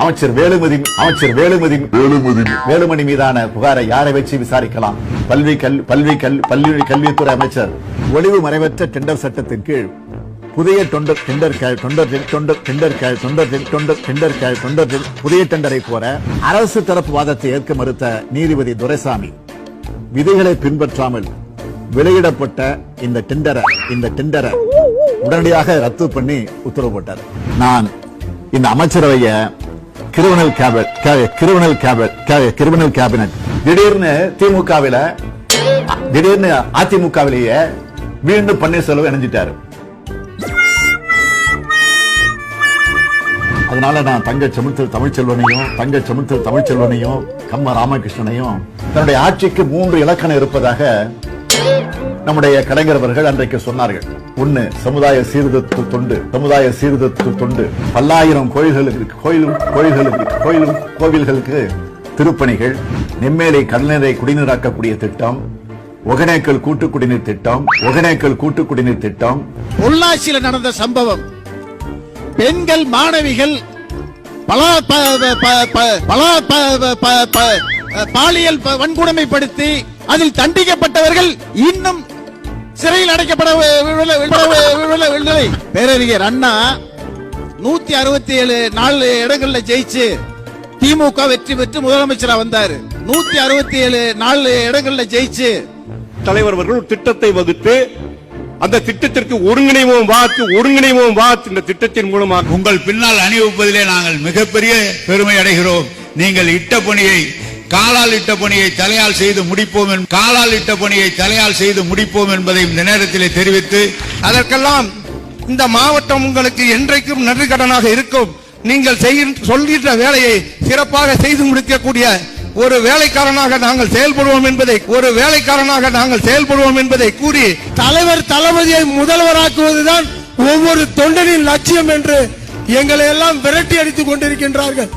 அமைச்சர் வேலுமணி மீதான புகாரை யாரை வச்சு விசாரிக்கலாம்? கல்வித்துறை அமைச்சர். ஒளிவு மறைவற்ற டெண்டர் சட்டத்தின் கீழ் புதிய புதிய டெண்டரை கோர அரசு தரப்பு வாதத்தை ஏற்க மறுத்த நீதிபதி துரைசாமி விதிகளை பின்பற்றாமல் வெளியிடப்பட்ட இந்த டெண்டரை உடனடியாக ரத்து பண்ணி உத்தரவு போட்டார். நான் இந்த அமைச்சரவைய கிரிமினல் கேபினட் திடீர்னு அதிமுகவிலேயே மீண்டும் பன்னீர்செல்வம் இணைஞ்சிட்டாரு. அதனால நான் தங்க தமிழ்ச்செல்வனையும் கம்ம ராமகிருஷ்ணனையும் தன்னுடைய ஆட்சிக்கு 3 இலக்கணம் இருப்பதாக நம்முடைய கலைஞர் அவர்கள் அன்றைக்கு சொன்னார்கள். 1 சமுதாய சீர்திருத்த தொண்டு, பல்லாயிரம் கோவில்களுக்கு திருப்பணிகள், நெம்மேலை கடல்நீரை குடிநீராக்கக்கூடிய திட்டம், ஒகேனக்கல் கூட்டு குடிநீர் திட்டம். பொள்ளாச்சியில் நடந்த சம்பவம், பெண்கள் மாணவிகள் பாலியல் வன்கொடுமைப்படுத்தி அதில் தண்டிக்கப்பட்டவர்கள் இன்னும் சிறையில் அடைக்கப்படவில்லை. பேரறிஞர் அண்ணா 167 4 இடங்கள்ல ஜெயிச்சு திமுக வெற்றி பெற்று முதலமைச்சரா வந்தாரு. 167 4 இடங்கள்ல ஜெயிச்சு தலைவர் அவர்கள் திட்டத்தை வகுத்து அந்த திட்டத்திற்கு ஒருங்கிணைவோம் வாத் இந்த திட்டத்தின் மூலமாக உங்கள் பின்னால் அணிவகுப்பதிலே நாங்கள் மிகப்பெரிய பெருமை அடைகிறோம். நீங்கள் காலால் இட்ட பணியை தலையால் செய்து முடிப்போம் என்பதை இந்த நேரத்திலே தெரிவித்து, அதற்கெல்லாம் இந்த மாவட்டம் உங்களுக்கு என்றைக்கும் நன்றி கடனாக இருக்கும். நீங்கள் சொல்கின்ற வேலையை சிறப்பாக செய்து முடிக்கக்கூடிய ஒரு வேலைக்காரனாக நாங்கள் செயல்படுவோம் என்பதை கூறி, தலைவர் தளபதியை முதல்வராக்குவதுதான் ஒவ்வொரு தொண்டனின் லட்சியம் என்று எங்களை எல்லாம் விரட்டி அடித்துக் கொண்டிருக்கின்றார்கள்.